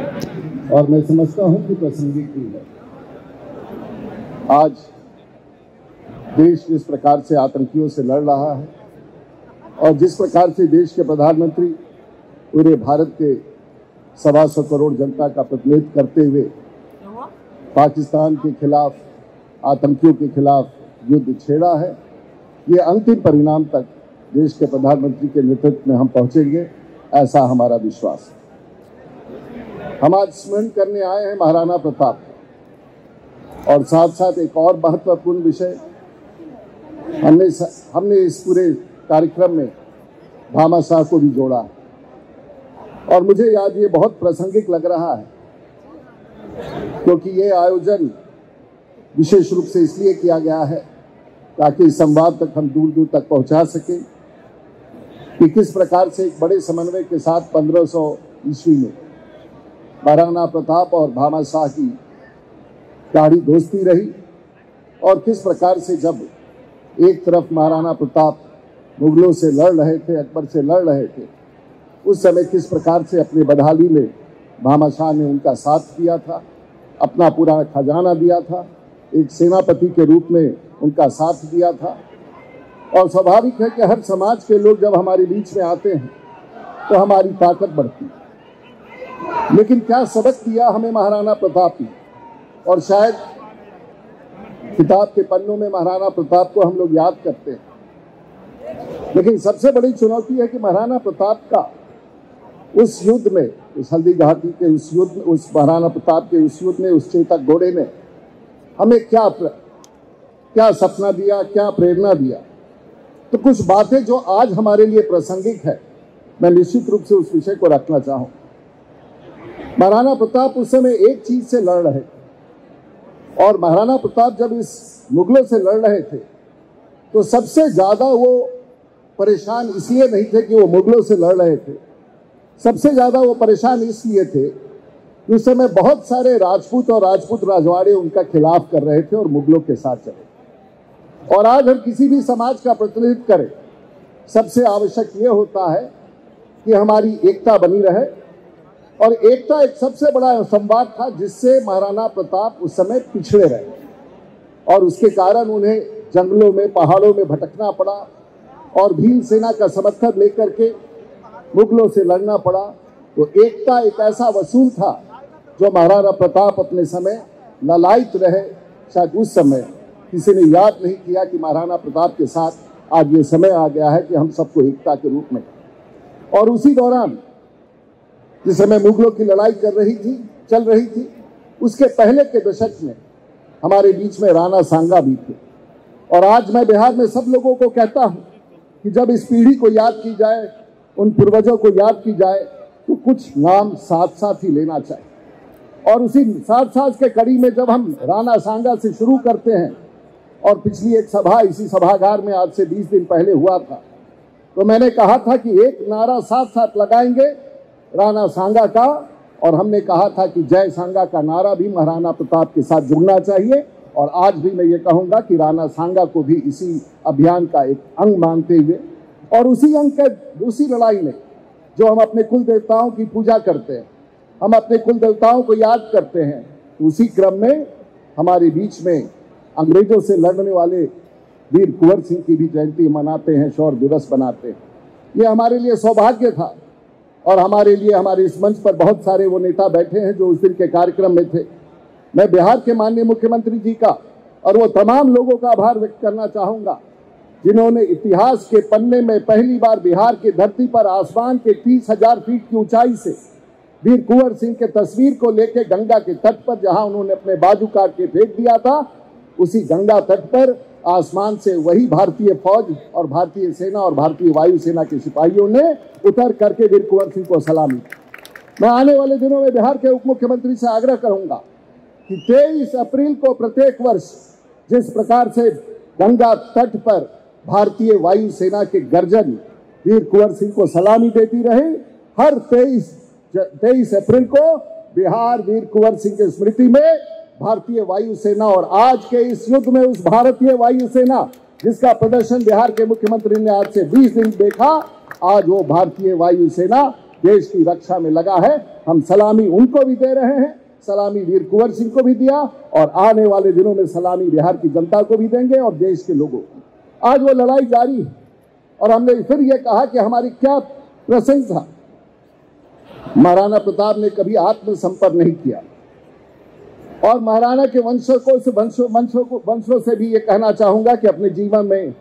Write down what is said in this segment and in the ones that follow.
और मैं समझता हूं कि प्रासंगिक भी है। आज देश जिस प्रकार से आतंकियों से लड़ रहा है और जिस प्रकार से देश के प्रधानमंत्री पूरे भारत के 125 करोड़ जनता का प्रतिनिधित्व करते हुए पाकिस्तान के खिलाफ, आतंकियों के खिलाफ युद्ध छेड़ा है, ये अंतिम परिणाम तक देश के प्रधानमंत्री के नेतृत्व में हम पहुंचेंगे, ऐसा हमारा विश्वास है। हम आज स्मरण करने आए हैं महाराणा प्रताप और साथ साथ एक और महत्वपूर्ण विषय हमने इस पूरे कार्यक्रम में भामाशाह को भी जोड़ा है और मुझे याद ये बहुत प्रासंगिक लग रहा है क्योंकि ये आयोजन विशेष रूप से इसलिए किया गया है ताकि इस संवाद तक हम दूर दूर तक पहुंचा सकें कि किस प्रकार से एक बड़े समन्वय के साथ 1500 ईस्वी में महाराणा प्रताप और भामाशाह की गाढ़ी दोस्ती रही और किस प्रकार से जब एक तरफ महाराणा प्रताप मुगलों से लड़ रहे थे, अकबर से लड़ रहे थे, उस समय किस प्रकार से अपने बदहाली में भामाशाह ने उनका साथ किया था, अपना पूरा खजाना दिया था, एक सेनापति के रूप में उनका साथ दिया था। और स्वाभाविक है कि हर समाज के लोग जब हमारे बीच में आते हैं तो हमारी ताकत बढ़ती है। लेकिन क्या सबक दिया हमें महाराणा प्रताप ने, और शायद किताब के पन्नों में महाराणा प्रताप को हम लोग याद करते हैं, लेकिन सबसे बड़ी चुनौती है कि महाराणा प्रताप का उस युद्ध में, उस हल्दी घाटी के उस युद्ध में, उस महाराणा प्रताप के उस युद्ध में, उस चेतक घोड़े ने हमें क्या सपना दिया, क्या प्रेरणा दिया। तो कुछ बातें जो आज हमारे लिए प्रासंगिक है, मैं निश्चित रूप से उस विषय को रखना चाहूँ। महाराणा प्रताप उस समय एक चीज से लड़ रहे थे और महाराणा प्रताप जब इस मुगलों से लड़ रहे थे तो सबसे ज्यादा वो परेशान इसलिए नहीं थे कि वो मुगलों से लड़ रहे थे, सबसे ज्यादा वो परेशान इसलिए थे कि उस समय बहुत सारे राजपूत और राजपूत राजवाड़े उनका खिलाफ कर रहे थे और मुगलों के साथ चले। और आज हम किसी भी समाज का प्रतिनिधित्व करें, सबसे आवश्यक ये होता है कि हमारी एकता बनी रहे, और एकता एक सबसे बड़ा संवाद था जिससे महाराणा प्रताप उस समय पिछड़े रहे और उसके कारण उन्हें जंगलों में, पहाड़ों में भटकना पड़ा और भील सेना का समर्थन लेकर के मुगलों से लड़ना पड़ा। तो एकता एक ऐसा वसूल था जो महाराणा प्रताप अपने समय ललायित रहे। शायद उस समय किसी ने याद नहीं किया कि महाराणा प्रताप के साथ आज ये समय आ गया है कि हम सबको एकता के रूप में। और उसी दौरान जिस समय मुगलों की लड़ाई चल रही थी, उसके पहले के दशक में हमारे बीच में राणा सांगा भी थे। और आज मैं बिहार में सब लोगों को कहता हूं कि जब इस पीढ़ी को याद की जाए, उन पूर्वजों को याद की जाए, तो कुछ नाम साथ साथ ही लेना चाहिए। और उसी साथ के कड़ी में जब हम राणा सांगा से शुरू करते हैं, और पिछली एक सभा इसी सभागार में आज से 20 दिन पहले हुआ था, तो मैंने कहा था कि एक नारा साथ साथ लगाएंगे राणा सांगा का, और हमने कहा था कि जय सांगा का नारा भी महाराणा प्रताप के साथ जुड़ना चाहिए। और आज भी मैं ये कहूंगा कि राणा सांगा को भी इसी अभियान का एक अंग मानते हुए, और उसी लड़ाई में जो हम अपने कुल देवताओं की पूजा करते हैं, हम अपने कुल देवताओं को याद करते हैं, उसी क्रम में हमारे बीच में अंग्रेजों से लड़ने वाले वीर कुंवर सिंह की भी जयंती मनाते हैं, शौर्य दिवस बनाते हैं। ये हमारे लिए सौभाग्य था और हमारे लिए हमारे इस मंच पर बहुत सारे वो नेता बैठे हैं जो उस दिन के कार्यक्रम में थे। मैं बिहार के माननीय मुख्यमंत्री जी का और वो तमाम लोगों का आभार व्यक्त करना चाहूंगा जिन्होंने इतिहास के पन्ने में पहली बार बिहार की धरती पर आसमान के 30,000 फीट की ऊंचाई से वीर कुंवर सिंह के तस्वीर को लेकर गंगा के तट पर, जहां उन्होंने अपने बाजू काट के फेंक दिया था, उसी गंगा तट पर आसमान से वही भारतीय फौज और भारतीय सेना और भारतीय वायुसेना के सिपाहियों ने उतर करके वीर कुंवर सिंह को सलामी। मैं आने वाले दिनों में बिहार के उप मुख्यमंत्री से आग्रह करूंगा कि 23 अप्रैल को प्रत्येक वर्ष जिस प्रकार से गंगा तट पर भारतीय वायुसेना के गर्जन वीर कुंवर सिंह को सलामी देती रहे, हर 23 अप्रैल को बिहार वीर कुंवर सिंह की स्मृति में भारतीय वायुसेना, और आज के इस युद्ध में उस भारतीय वायुसेना जिसका प्रदर्शन बिहार के मुख्यमंत्री ने आज से 20 दिन देखा, आज वो भारतीय वायुसेना देश की रक्षा में लगा है। हम सलामी उनको भी दे रहे हैं, सलामी वीर कुंवर सिंह को भी दिया और आने वाले दिनों में सलामी बिहार की जनता को भी देंगे और देश के लोगों को। आज वो लड़ाई जारी है और हमने फिर ये कहा कि हमारी क्या प्रशंसा। महाराणा प्रताप ने कभी आत्मसमर्पण नहीं किया और महाराणा के वंशों से भी ये कहना चाहूंगा कि अपने जीवन में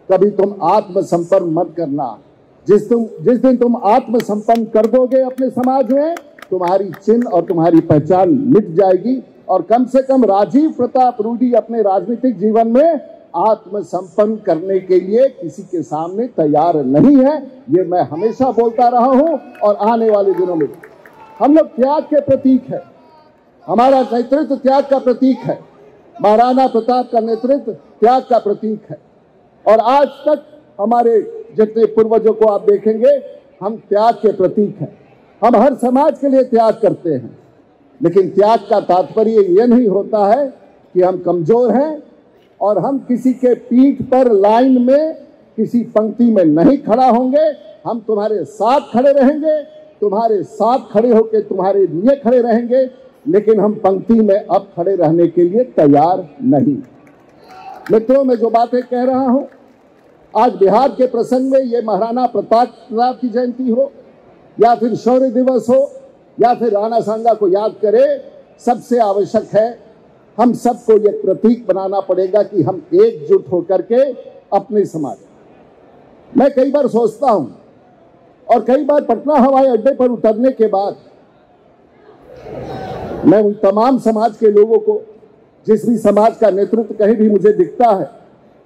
कभी तुम आत्मसमर्पण मत करना। जिस दिन तुम आत्मसमर्पण कर दोगे अपने समाज में, तुम्हारी चिन्ह और तुम्हारी पहचान मिट जाएगी। और कम से कम राजीव प्रताप रूडी अपने राजनीतिक जीवन में आत्मसमर्पण करने के लिए किसी के सामने तैयार नहीं है। ये मैं हमेशा बोलता रहा हूं और आने वाले दिनों में हम लोग त्याग के प्रतीक है। हमारा नेतृत्व त्याग का प्रतीक है। महाराणा प्रताप का नेतृत्व त्याग का प्रतीक है और आज तक हमारे जितने पूर्वजों को आप देखेंगे, हम त्याग के प्रतीक हैं। हम हर समाज के लिए त्याग करते हैं, लेकिन त्याग का तात्पर्य ये नहीं होता है कि हम कमजोर हैं और हम किसी के पीठ पर लाइन में किसी पंक्ति में नहीं खड़ा होंगे। हम तुम्हारे साथ खड़े रहेंगे, तुम्हारे साथ खड़े होकर तुम्हारे लिए खड़े रहेंगे, लेकिन हम पंक्ति में अब खड़े रहने के लिए तैयार नहीं। मित्रों, मैं जो बातें कह रहा हूं, आज बिहार के प्रसंग में ये महाराणा प्रताप की जयंती हो या फिर शौर्य दिवस हो या फिर राणा सांगा को याद करे, सबसे आवश्यक है हम सबको ये प्रतीक बनाना पड़ेगा कि हम एकजुट होकर के अपने समाज। मैं कई बार सोचता हूं और कई बार पटना हवाई अड्डे पर उतरने के बाद मैं उन तमाम समाज के लोगों को, जिस भी समाज का नेतृत्व कहीं भी मुझे दिखता है,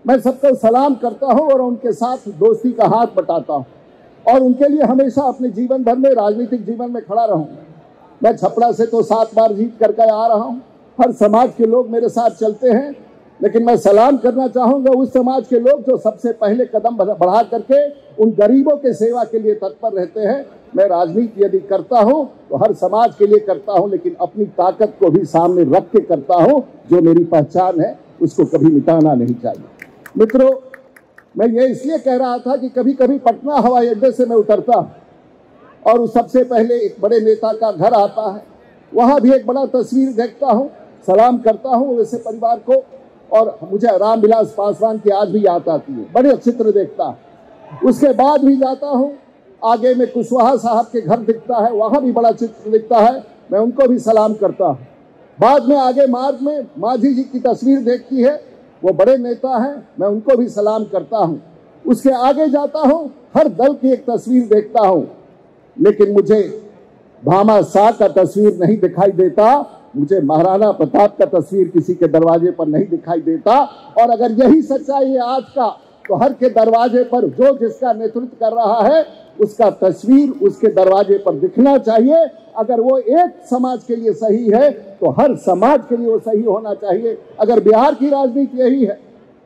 मैं सबको सलाम करता हूं और उनके साथ दोस्ती का हाथ बटाता हूं और उनके लिए हमेशा अपने जीवन भर में, राजनीतिक जीवन में खड़ा रहूंगा। मैं छपरा से तो 7 बार जीत करके आ रहा हूं। हर समाज के लोग मेरे साथ चलते हैं, लेकिन मैं सलाम करना चाहूंगा उस समाज के लोग जो सबसे पहले कदम बढ़ा करके उन गरीबों के सेवा के लिए तत्पर रहते हैं। मैं राजनीति यदि करता हूं तो हर समाज के लिए करता हूं, लेकिन अपनी ताकत को भी सामने रख के करता हूं। जो मेरी पहचान है उसको कभी मिटाना नहीं चाहिए। मित्रों, मैं ये इसलिए कह रहा था कि कभी कभी पटना हवाई अड्डे से मैं उतरता और उस सबसे पहले एक बड़े नेता का घर आता है, वहां भी एक बड़ा तस्वीर देखता हूं, सलाम करता हूं वैसे परिवार को, और मुझे रामविलास पासवान की आज भी याद आती है, बड़े चित्र देखता। उसके बाद भी जाता हूं, आगे में कुशवाहा साहब के घर दिखता है, वहां भी बड़ा चित्र दिखता है, मैं उनको भी सलाम करता हूं। बाद में आगे मार्ग में माझी जी की तस्वीर देखती है, वो बड़े नेता हैं, मैं उनको भी सलाम करता हूं। उसके आगे जाता हूं, हर दल की एक तस्वीर देखता हूं, लेकिन मुझे भामा शाह का तस्वीर नहीं दिखाई देता, मुझे महाराणा प्रताप का तस्वीर किसी के दरवाजे पर नहीं दिखाई देता। और अगर यही सच्चाई है आज का, तो हर के दरवाजे पर जो जिसका नेतृत्व कर रहा है उसका तस्वीर उसके दरवाजे पर दिखना चाहिए। अगर वो एक समाज के लिए सही है तो हर समाज के लिए वो सही होना चाहिए। अगर बिहार की राजनीति यही है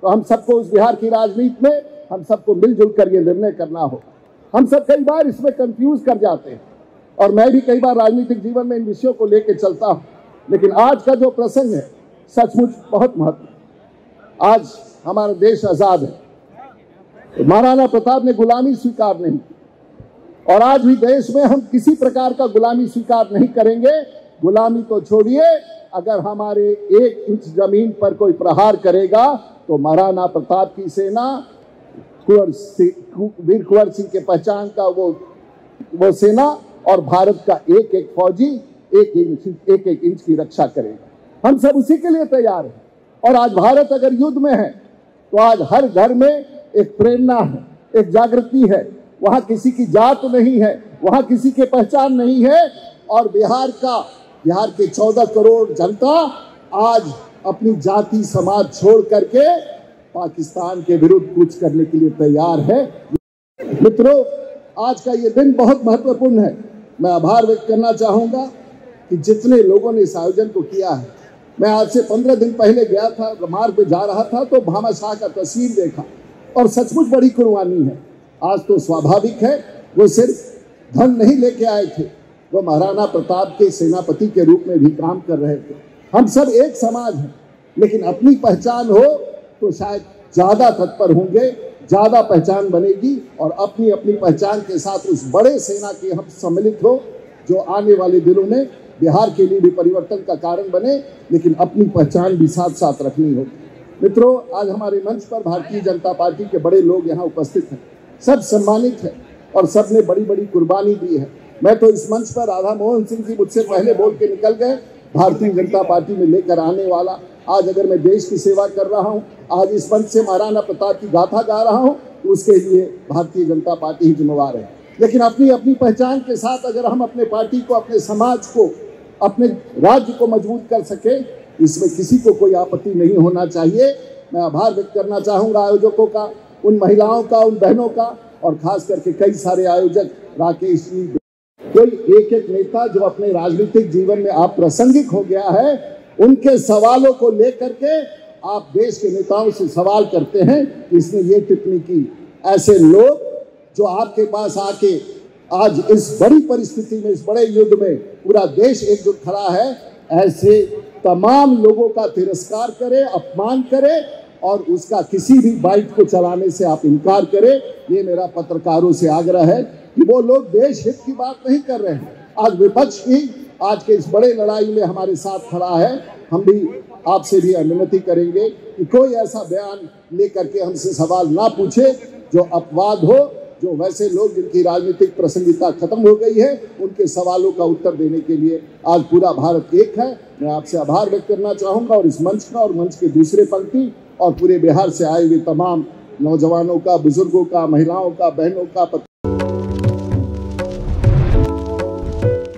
तो हम सबको उस बिहार की राजनीति में हम सबको मिलजुल कर ये निर्णय करना हो। हम सब कई बार इसमें कंफ्यूज कर जाते हैं और मैं भी कई बार राजनीतिक जीवन में इन विषयों को लेकर चलता हूं, लेकिन आज का जो प्रसंग है सचमुच बहुत महत्वपूर्ण। आज हमारा देश आजाद है, तो महाराणा प्रताप ने गुलामी स्वीकार नहीं की और आज भी देश में हम किसी प्रकार का गुलामी स्वीकार नहीं करेंगे। गुलामी तो छोड़िए, अगर हमारे 1 इंच जमीन पर कोई प्रहार करेगा तो महाराणा प्रताप की सेना, वीर कुंवर सिंह के पहचान का वो सेना और भारत का एक एक फौजी एक एक इंच की रक्षा करेगा। हम सब उसी के लिए तैयार हैं। और आज भारत अगर युद्ध में है तो आज हर घर में एक प्रेरणा है, एक जागृति है। वहां किसी की जात नहीं है, वहां किसी के पहचान नहीं है। और बिहार के 14 करोड़ जनता आज अपनी जाति समाज छोड़ करके पाकिस्तान के विरुद्ध कुछ करने के लिए तैयार है। मित्रों, आज का ये दिन बहुत महत्वपूर्ण है। मैं आभार व्यक्त करना चाहूंगा कि जितने लोगों ने इस आयोजन को किया है। मैं आज से 15 दिन पहले गया था, मार्ग पे जा रहा था तो भामा शाह का तस्वीर देखा और सचमुच बड़ी कुर्बानी है। आज तो स्वाभाविक है, वो सिर्फ धन नहीं लेके आए थे, वो महाराणा प्रताप के सेनापति के रूप में भी काम कर रहे थे। हम सब एक समाज हैं, लेकिन अपनी पहचान हो तो शायद ज्यादा तत्पर होंगे ज्यादा पहचान बनेगी और अपनी अपनी पहचान के साथ उस बड़े सेना के हम सम्मिलित हो जो आने वाले दिनों में बिहार के लिए भी परिवर्तन का कारण बने, लेकिन अपनी पहचान भी साथ साथ रखनी होगी। मित्रों, आज हमारे मंच पर भारतीय जनता पार्टी के बड़े लोग यहाँ उपस्थित हैं, सब सम्मानित हैं और सब ने बड़ी बड़ी कुर्बानी दी है। मैं तो इस मंच पर राधा मोहन सिंह जी मुझसे पहले बोल के निकल गए, भारतीय जनता पार्टी में लेकर आने वाला। आज अगर मैं देश की सेवा कर रहा हूं, आज इस मंच से महाराणा प्रताप की गाथा गा रहा हूं, तो उसके लिए भारतीय जनता पार्टी ही जिम्मेवार है। लेकिन अपनी अपनी पहचान के साथ अगर हम अपने पार्टी को, अपने समाज को, अपने राज्य को मजबूत कर सके, इसमें किसी को कोई आपत्ति नहीं होना चाहिए। मैं आभार व्यक्त करना चाहूँगा आयोजकों का, उन महिलाओं का, उन बहनों का, और खास करके कई सारे आयोजक, राकेश जी, कोई एक एक नेता जो अपने राजनीतिक जीवन में अप्रासंगिक हो गया है, उनके सवालों को लेकर के आप देश के नेताओं से सवाल करते हैं कि इसने ये टिप्पणी की। ऐसे लोग जो आपके पास आके आज इस बड़ी परिस्थिति में, इस बड़े युद्ध में पूरा देश एकजुट खड़ा है, ऐसे तमाम लोगों का तिरस्कार करे, अपमान करे और उसका किसी भी बाइट को चलाने से आप इनकार करें। ये मेरा पत्रकारों से आग्रह है कि वो लोग देश हित की बात नहीं कर रहे हैं। आज विपक्ष भी आज के इस बड़े लड़ाई में हमारे साथ खड़ा है। हम भी आपसे भी अनुमति करेंगे कि कोई ऐसा बयान लेकर के हमसे सवाल ना पूछे जो अपवाद हो, जो वैसे लोग जिनकी राजनीतिक प्रासंगिकता खत्म हो गई है, उनके सवालों का उत्तर देने के लिए आज पूरा भारत एक है। मैं आपसे आभार व्यक्त करना चाहूँगा और इस मंच का और मंच के दूसरे पंक्ति और पूरे बिहार से आए हुए तमाम नौजवानों का, बुजुर्गों का, महिलाओं का, बहनों का,